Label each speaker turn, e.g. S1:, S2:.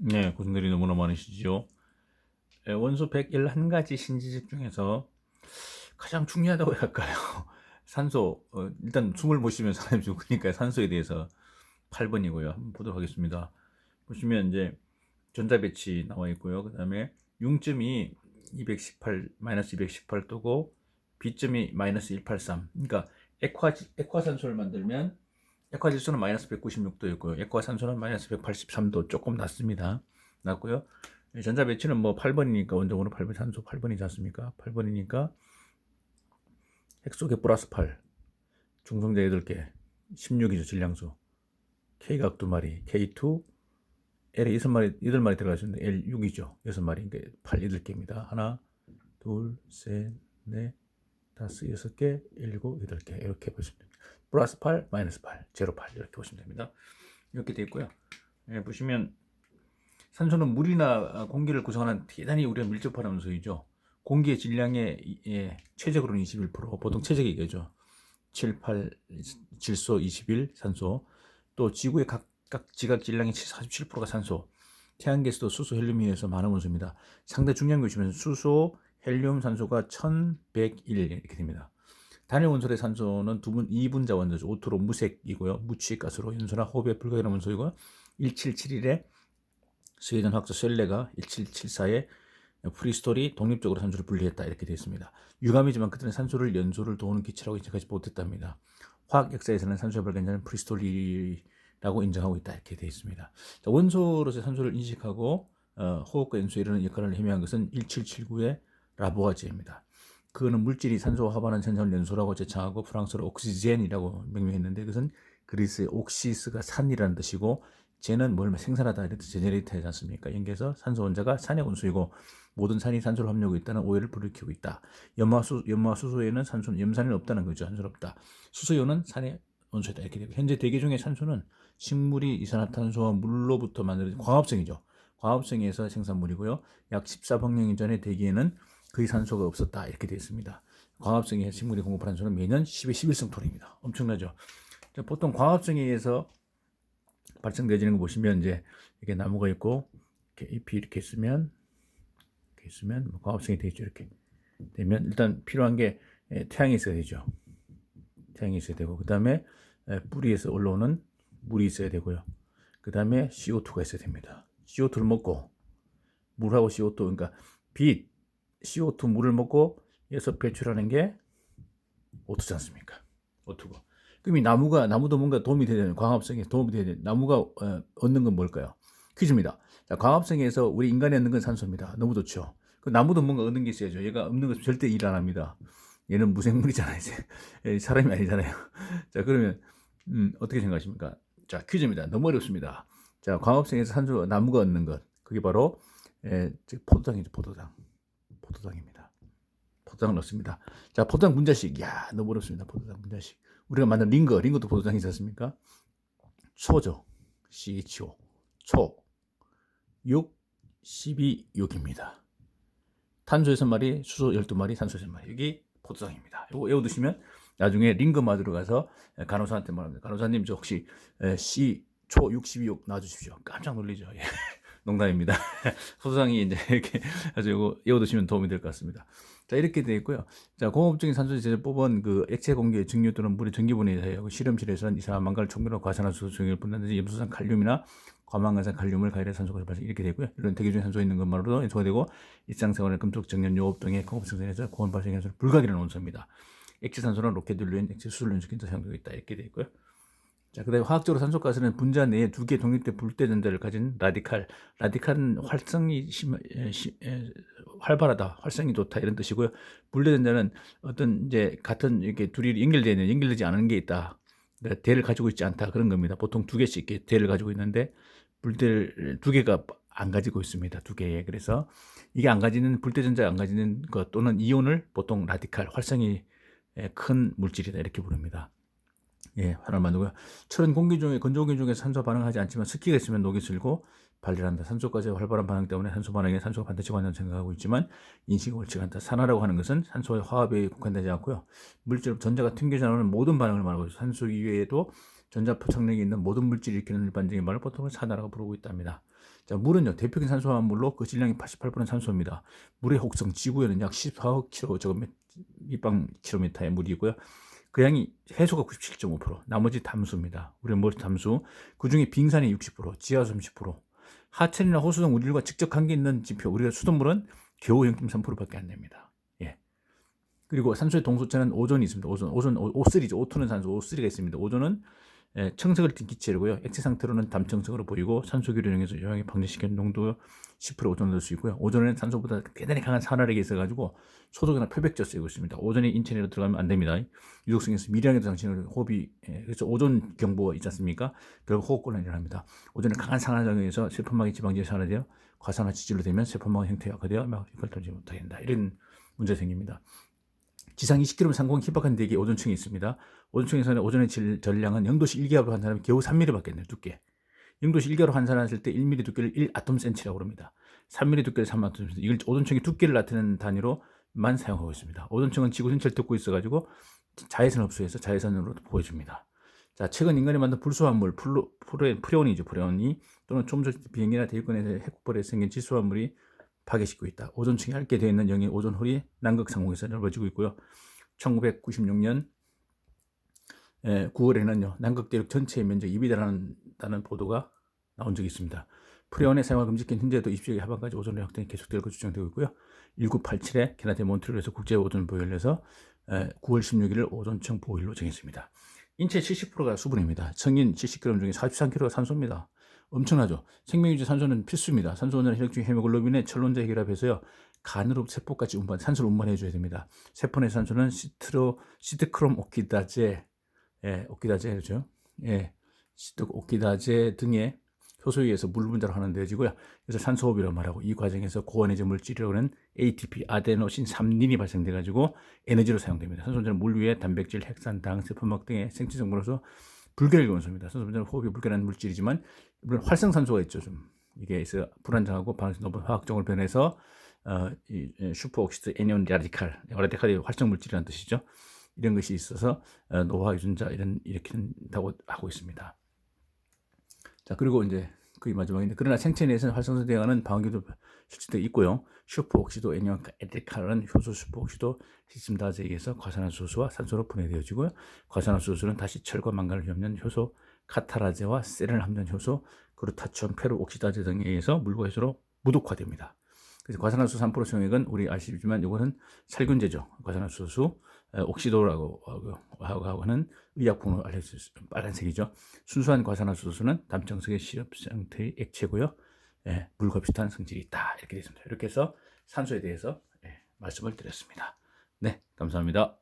S1: 네, 고생들이 너무나 많으시죠. 원소 101가지 신지식 중에서 가장 중요하다고 할까요? 산소, 일단 숨을 못 쉬면 사람이 죽으니까 산소에 대해서 8번이고요. 한번 보도록 하겠습니다. 보시면 이제 전자배치 나와 있고요. 그 다음에 융점이 218, 마이너스 218도고, B점이 마이너스 183. 그러니까 액화산소를 만들면 액화질소는 마이너스 196도였고요. 액화산소는 마이너스 183도 조금 낮습니다. 낮고요. 전자 배치는 뭐 8번이니까 원적으로 8번, 산소 8번이지 않습니까? 8번이니까 핵속에 플러스 8, 중성자 8개, 16이죠, 질량수. K각 2마리, K2, L에 6마리, 8마리 들어가 있는데 L 6이죠. 6마리, 그러니까 8, 8개입니다. 하나, 둘, 셋, 넷, 다섯, 6개, 7, 8개. 이렇게 보시면 됩니다. 플러스 8, 마이너스 8, 제로 8 이렇게 보시면 됩니다. 이렇게 되어 있고요. 보시면 산소는 물이나 공기를 구성하는 대단히 우리가 밀접한 원소이죠. 공기의 질량의 최적으로는 21%, 보통 최적이 이거죠. 7, 8, 질소 21, 산소. 또 지구의 각각 지각 질량의 47%가 산소. 태양계에서도 수소, 헬륨에 의해서 많은 원소입니다. 상당히 중요한 게 보시면 수소, 헬륨, 산소가 1101 이렇게 됩니다. 단일 원소의 산소는 2분자 원소죠. 오토로 무색이고요. 무취가스로 연소나 호흡에 불가결한 원소이고 1771에 스웨덴 화학자 셀레가 1774에 프리스톨이 독립적으로 산소를 분리했다 이렇게 되어 있습니다. 유감이지만 그때는 산소를 연소를 도우는 기체라고 인정하지 못했답니다. 화학 역사에서는 산소의 발견자는 프리스톨이라고 인정하고 있다 이렇게 되어 있습니다. 자, 원소로서 산소를 인식하고 호흡과 연소에 이르는 역할을 해명한 것은 1779의 라보아제입니다. 그는 물질이 산소와 합하는 현상을 연소라고 제창하고 프랑스어로 옥시젠이라고 명명했는데 그것은 그리스의 옥시스가 산이라는 뜻이고 쟤는 뭘 생산하다 이렇게 제네레이터지 않습니까? 연계해서 산소 원자가 산의 원소이고 모든 산이 산소를 함유하고 있다는 오해를 불러일으키고 있다. 염화 수소에는 산소는 염산이 없다는 거죠. 산소는 없다. 수소연은 산의 원소이다 이렇게 되고 현재 대기 중의 산소는 식물이 이산화탄소와 물로부터 만들어진 광합성이죠. 광합성에서 생산물이고요. 약 14평년 전에 대기에는 거의 산소가 없었다 이렇게 되어 있습니다. 광합성에 식물이 공급하는 산소는 매년 10의 11성 톤입니다. 엄청나죠. 보통 광합성에 의해서 발생되지는 거 보시면 이제 이렇게 나무가 있고 이렇게 잎이 이렇게 있으면 뭐 광합성이 되죠. 이렇게 되면 일단 필요한 게 태양이 있어야 되죠. 태양이 있어야 되고 그 다음에 뿌리에서 올라오는 물이 있어야 되고요. 그 다음에 CO2가 있어야 됩니다. CO2를 먹고 물하고 CO2 그러니까 빛 CO2 물을 먹고 해서 배출하는 게 O2지 않습니까? O2고. 그럼 이 나무도 뭔가 도움이 돼야 되는 광합성에 도움이 돼야 되는 나무가 얻는 건 뭘까요? 퀴즈입니다. 자, 광합성에서 우리 인간이 얻는 건 산소입니다. 너무 좋죠. 그 나무도 뭔가 얻는 게 있어야죠. 얘가 없는 건 절대 일 안 합니다. 얘는 무생물이잖아요. 이제 사람이 아니잖아요. 자, 그러면 어떻게 생각하십니까? 자, 퀴즈입니다. 너무 어렵습니다. 자, 광합성에서 산소 나무가 얻는 것 그게 바로 포도당이죠. 포도당입니다. 포도당을 넣습니다. 자, 포도당 분자식. 야, 너무 어렵습니다. 포도당 분자식. 우리가 만든 링거도 포도당이지 않습니까? 초죠. CHO. 초. 6, 12, 6입니다. 탄소 6마리, 수소 12마리, 산소 6마리. 여기 포도당입니다. 이거 외워두시면 나중에 링거 맞으러 가서 간호사한테 말합니다. 간호사님, 저 혹시 C, 초 6, 12, 6 놔주십시오. 깜짝 놀리죠. 예. 농담입니다. 포도당이 이제 이렇게 아주 이거 외워두시면 도움이 될 것 같습니다. 자, 이렇게 되어 있고요. 자, 공업적인 산소제를 뽑은 그 액체 공기의 증류 또는 물의 전기분해에 의하여 실험실에서는 이산화망가를 총결로 과산화수소 증유를 분다든지 염소산 칼륨이나 과망간산 칼륨을 가열해 산소가 발생 이렇게 되고요. 이런 대기 중에 산소가 있는 것만으로도 연소가 되고 일상생활의 금속, 정연, 요업 등의 공업 생산에서 고온 발생 현상을 불가결한 원소입니다. 액체 산소는 로켓연료인 액체 수소를 연소기도 사용되고 있다. 이렇게 되어 있고요. 자, 그다음에 화학적으로 산소가스는 분자 내에 두 개 독립된 불대 전자를 가진 라디칼은 활성이 활발하다, 활성이 좋다 이런 뜻이고요. 불대 전자는 어떤 이제 같은 이렇게 둘이 연결되지 않은 게 있다. 그러니까 대를 가지고 있지 않다 그런 겁니다. 보통 두 개씩 이렇게 대를 가지고 있는데 불대를 두 개가 안 가지고 있습니다. 두 개에. 그래서 이게 안 가지는 불대 전자가 안 가지는 것 또는 이온을 보통 라디칼 활성이 큰 물질이다 이렇게 부릅니다. 예, 활을 만들고요. 철은 공기 중에 건조 공기 중에 산소 반응하지 않지만 습기가 있으면 녹이 슬고 발열한다. 산소까지의 활발한 반응 때문에 산소 반응에 산소가 반드시 관련된다고 생각하고 있지만 인식이 옳지 않다. 산화라고 하는 것은 산소의 화합에 국한되지 않고요. 물질 전자가 튕겨져 나오는 모든 반응을 말하고 있어요. 산소 이외에도 전자 포착력이 있는 모든 물질을 일으키는 일반적인 말을 보통 산화라고 부르고 있답니다. 자, 물은요, 대표적인 산소화합물로 그 질량이 88% 산소입니다. 물의 혹성 지구에는 약 14억 밑방 킬로미터의 물이고요. 그 양이 해수가 97.5%, 나머지 담수입니다. 우리는 뭐 담수, 그 중에 빙산이 60%, 지하 30%, 하천이나 호수 등 우리들과 직접 관계 있는 지표, 우리가 수돗물은 겨우 0.3%밖에 안 됩니다. 예. 그리고 산소의 동소체는 오존이 있습니다. 오존 O3죠. O2는 산소, O3가 있습니다. 오존은 청색을 띤 기체이고요. 액체 상태로는 담청색으로 보이고 산소기를 이용해서 영향을 방지시키는 농도 10% 오존을 넣을 수 있고요. 오존에는 산소보다 대단히 강한 산화력이 있어가지고 소독이나 표백제 쓰이고 있습니다. 오존이 인체 내로 들어가면 안 됩니다. 유독성에서 미량에도 당신을 호흡이 그래서 오존 경보 있지 않습니까? 결국 호흡곤란이 일어납니다. 오존은 강한 산화력에 의해서 세포막이 지방질이 산화되어 과산화 지질로 되면 세포막 형태가 악화되어 막 이걸 돌지 못하게 된다. 이런 문제 생깁니다. 지상 20km 상공 희박한 대기에 오존층이 있습니다. 오존층에서는 오존의 전량은 0도씨 1기압으로 환산하면 겨우 3mm밖에 안 돼요. 두께. 0도씨 1기압으로 환산했을 때 1mm 두께를 1아톰센치라고 합니다. 3mm 두께를 3아톰센치. 이걸 오존층의 두께를 나타내는 단위로만 사용하고 있습니다. 오존층은 지구 전체를 덮고 있어가지고 자외선 흡수해서 자외선으로 보여줍니다. 자, 최근 인간이 만든 불소화물 프레온이죠. 프레온이 또는 좀 전 비행기나 대기권에서 핵폭발에서 생긴 질소화물이 파괴시키고 있다. 오존층이 얇게 되어 있는 영의 오존홀이 남극 상공에서 넓어지고 있고요. 1996년 9월에는요, 남극 대륙 전체의 면적이 2배 달한다는 보도가 나온 적이 있습니다. 프레온의 사용을 금지한 현재도 20세기 하반까지 오존의 확대는 계속될 것으로 추정되고 있고요. 1987에 캐나다 몬트리올에서 국제 오존 보호일에서 9월 16일을 오존층 보호일로 정했습니다. 인체 70%가 수분입니다. 성인 70g 중에 43kg가 산소입니다. 엄청나죠. 생명유지 산소는 필수입니다. 산소 원자는 혈액 중 헤모글로빈에 철론자 혈압에서요 간으로 세포까지 산소를 운반해 줘야 됩니다. 세포 내 산소는 시트크롬 오키다제, 오키다제죠. 오키다제 등의 효소에 의해서 물 분자로 하는데지고요. 그래서 산소 호흡이라고 말하고 이 과정에서 고원해진 물질이라고 하는 ATP, 아데노신 3린이 발생돼 가지고 에너지로 사용됩니다. 산소 원자는 물 위에 단백질, 핵산, 당, 세포막 등의 생체 성분으로서 불결의 원소입니다. 산소 원자는 호흡이 불결한 물질이지만 물론 활성산소가 있죠. 좀 이게 있어 불안정하고 반응성 높은 화학적으로 변해서 슈퍼옥시드 애니온 라디칼이 활성 물질이라는 뜻이죠. 이런 것이 있어서 노화 유전자 이렇게 된다고 하고 있습니다. 자, 그리고 이제 거의 마지막인데, 그러나 생체 내에서는 활성산소에 대한 방어기도 실제되어 있고요. 슈퍼옥시도 애니온 라디칼은 효소 슈퍼옥시도 시스템다제에 의해서 과산화수소와 산소로 분해되어지고요. 과산화수소는 다시 철과 망간을 휘합는 효소 카타라제와 세렌을 함유한 효소 그루타치온 페로옥시다제 등에 의해서 물과 해수로 무독화됩니다. 그래서 과산화수소 3% 성액은 우리 아시지만 이거는 살균제죠. 과산화수소 옥시도라고 하는 의약품으로 알려져 있습니다. 빨간색이죠. 순수한 과산화수소는 담청색의 시럽 형태의 액체고요. 물과 비슷한 성질이 있다. 이렇게 되어 있습니다. 이렇게 해서 산소에 대해서 말씀을 드렸습니다. 네, 감사합니다.